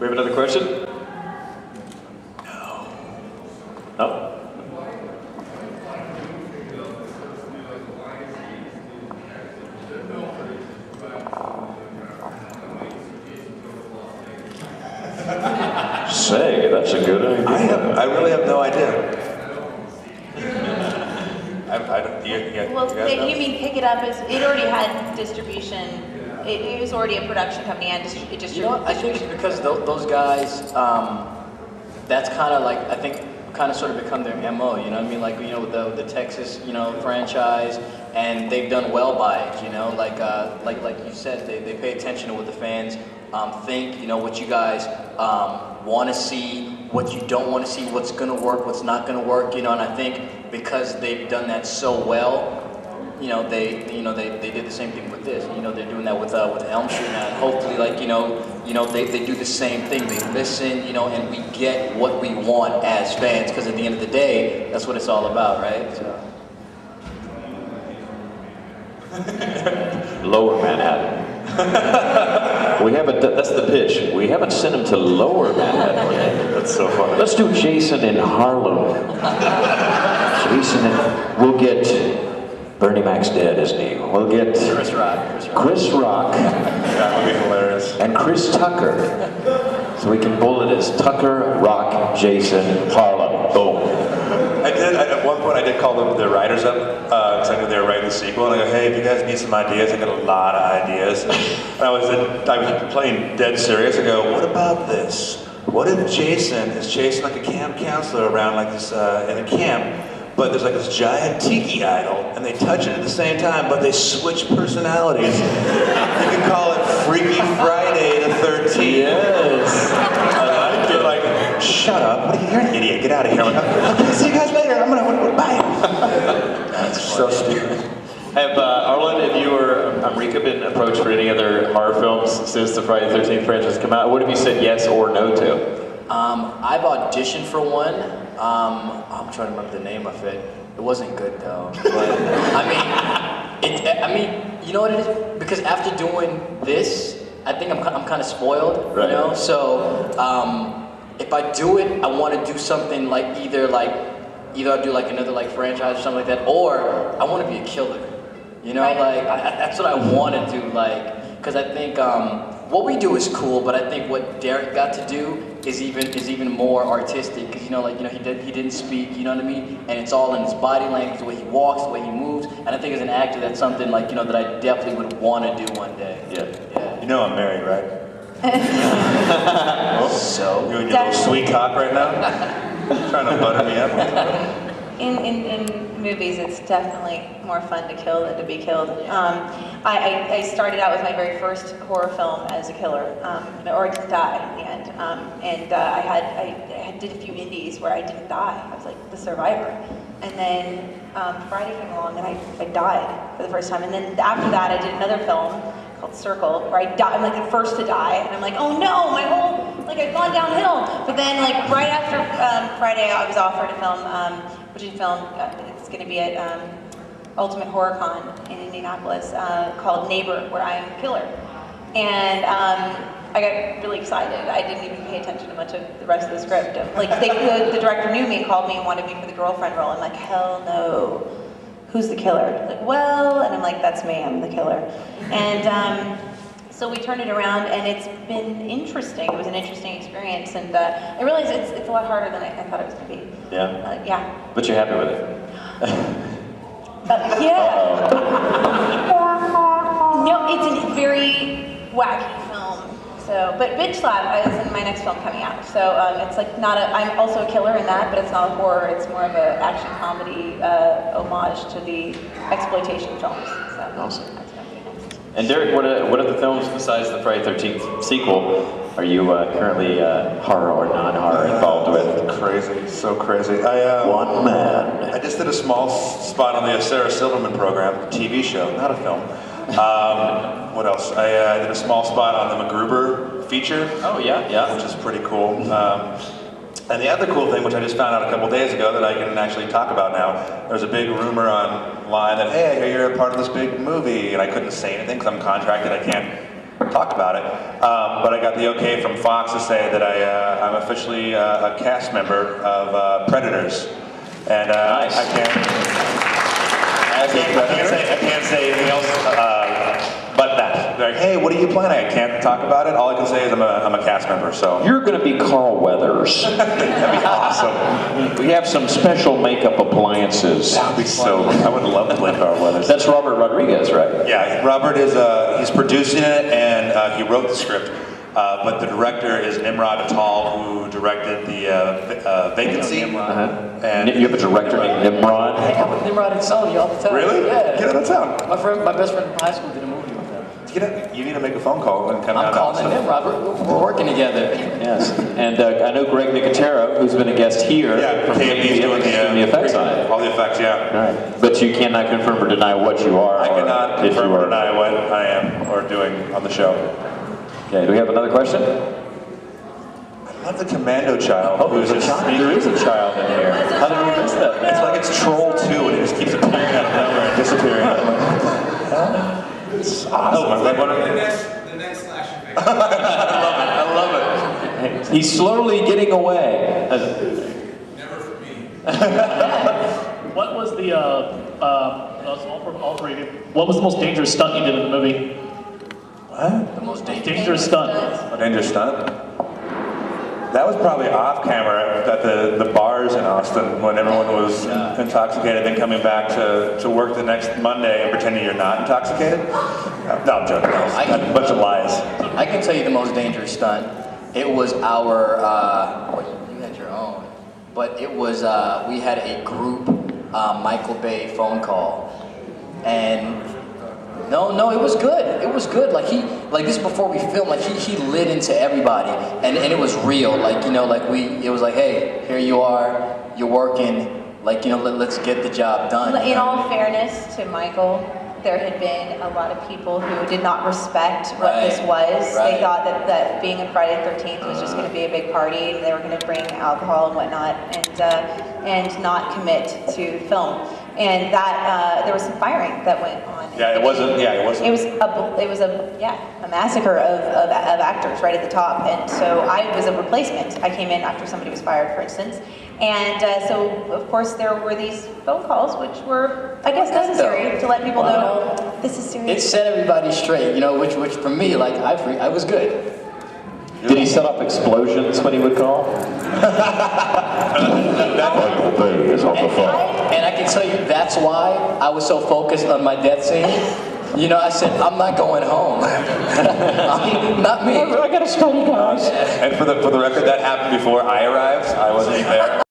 We have another question? No. No? Say, that's a good idea. I really have no idea. You mean pick it up? It already had distribution. It was already a production company, and it just. You know what? I think it's because those guys. That's kind of like I think kind of sort of become their MO. You know what I mean? Like with the Texas franchise, and they've done well by it. Like you said, they pay attention to what the fans think. What you guys want to see, what you don't want to see, what's going to work, what's not going to work. And I think because they've done that so well. They did the same thing with this. They're doing that with Elm Street now. And hopefully, they do the same thing. They listen, and we get what we want as fans. Because at the end of the day, that's what it's all about, right? So. Lower Manhattan. That's the pitch. We haven't sent him to Lower Manhattan yet. That's so funny. Let's do Jason in Harlem. We'll get Bernie Mac's dead, isn't he? We'll get Chris Rock. That would be hilarious. And Chris Tucker. So we can bullet as Tucker, Rock, Jason, Harlem. Boom. At one point I did call the writers up, because I knew they were writing the sequel, and I go, hey, if you guys need some ideas, I got a lot of ideas. And I was playing dead serious. I go, what about this? What if Jason is chasing like a camp counselor around like this in a camp, but there's like this giant tiki idol, and they touch it at the same time, but they switch personalities. You can call it Freaky Friday the 13th. Yes. I feel like, shut up. What are you hearing, idiot? Get out of here. I'm like, okay, see you guys later. Bye. That's so stupid. Have Arlen, have you or Amrika been approached for any other horror films since the Friday the 13th franchise come out? What have you said yes or no to? I've auditioned for one. I'm trying to remember the name of it. It wasn't good though. But I mean, you know what it is? Because after doing this, I think I'm kind of spoiled. Right. So if I do it, I want to do something like either I'll do like another franchise or something like that, or I want to be a killer. Right. That's what I want to do. Because I think what we do is cool, but I think what Derek got to do is even more artistic. Because he didn't speak. You know what I mean? And it's all in his body language, the way he walks, the way he moves. And I think as an actor, that's something that I definitely would want to do one day. Yeah. You know I'm married, right? So you and your little sweet cock right now? Trying to butter me up. In movies, it's definitely more fun to kill than to be killed. I started out with my very first horror film as a killer, or I didn't die in the end. And I did a few indies where I didn't die. I was like the survivor. And then Friday came along and I died for the first time. And then after that, I did another film called Circle, where I died. I'm like the first to die, and I'm like, oh no, my whole I've gone downhill. But then right after Friday, I was offered a film, which is a film. It's going to be at Ultimate Horror Con in Indianapolis, called Neighbor, where I am a killer. And I got really excited. I didn't even pay attention to much of the rest of the script. The director knew me and called me and wanted me for the girlfriend role. I'm like, hell no. Who's the killer? And I'm like, that's me, I'm the killer. And so we turned it around, and it's been interesting. It was an interesting experience, and I realized it's a lot harder than I thought it was going to be. Yeah? Yeah. But you're happy with it? Yeah. No, it's a very wacky film. So, but Bitch Slap is in my next film coming out. So it's I'm also a killer in that, but it's not a horror. It's more of an action comedy homage to the exploitation films. So awesome. That's gonna be next. And Derek, what are the films besides the Friday 13th sequel are you currently horror or non-horror involved with? Crazy, so crazy. One man. I just did a small spot on the Sarah Silverman program, TV show, not a film. What else? I did a small spot on the MacGruber feature. Oh yeah. Which is pretty cool. And the other cool thing, which I just found out a couple days ago that I can actually talk about now, there's a big rumor online that, hey, I hear you're a part of this big movie, and I couldn't say anything because I'm contracted. I can't talk about it. But I got the okay from Fox to say that I'm officially a cast member of Predators. And Nice. I can't say anything else but that. They're like, hey, what are you planning? I can't talk about it. All I can say is I'm a cast member. So You're going to be Carl Weathers. that'd be awesome. We have some special makeup appliances. That'd be so. I would love to play Carl Weathers. That's Robert Rodriguez, right? Yeah, Robert is he's producing it and he wrote the script. But the director is Nimrod Atal, who directed the Vacancy. And You have a director named Nimrod? I hang out with Nimrod and Sony all the time. Really? Yeah. Get out of town. My best friend from high school did a movie with them. You need to make a phone call and come I'm out. calling Nimrod. We're working together. Yes. And I know Greg Nicotero, who's been a guest here. Yeah, from he's doing the effects on it. all the effects. Yeah. Right. But you cannot confirm or deny what you are. I or cannot if confirm you or are. deny what I am or doing on the show. Okay, do we have another question? I love the Commando child. Oh, there's a child. There is a child in here. How did we miss that? It's like it's Troll 2 and it just keeps appearing out of nowhere and disappearing. I'm like, what the hell? It's awesome. The next slasher movie. I love it. He's slowly getting away. Never for me. What was the, all three of you, what was the most dangerous stunt you did in the movie? What? The most Dangerous stunt. A dangerous stunt? That was probably off camera at the bars in Austin when everyone was intoxicated, then coming back to work the next Monday and pretending you're not intoxicated. No, I'm joking. That's a bunch of lies. I can tell you the most dangerous stunt. It was our, well, you had your own, but it was, we had a group Michael Bay phone call. And no, it was good. It was good. Like this before we filmed, like he lit into everybody, and it was real. Like, you know, like it was like, hey, here you are, you're working. Like, you know, let's get the job done. In all fairness to Michael, there had been a lot of people who did not respect what this was. Right. They thought that being a Friday the 13th was just going to be a big party, and they were going to bring alcohol and whatnot, and not commit to film. And that there was some firing that went on. Yeah, it wasn't. It was a massacre of actors right at the top, and so I was a replacement. I came in after somebody was fired, for instance, and so of course there were these phone calls, which were, I guess, necessary to let people know this is serious. It set everybody straight, you know, which for me, like I was good. Did he set up explosions when he would call? Michael Bay is on the phone. And I can tell you that's why I was so focused on my death scene. You know, I said, I'm not going home. Not me. I gotta study, guys. And for the record, that happened before I arrived. I wasn't there.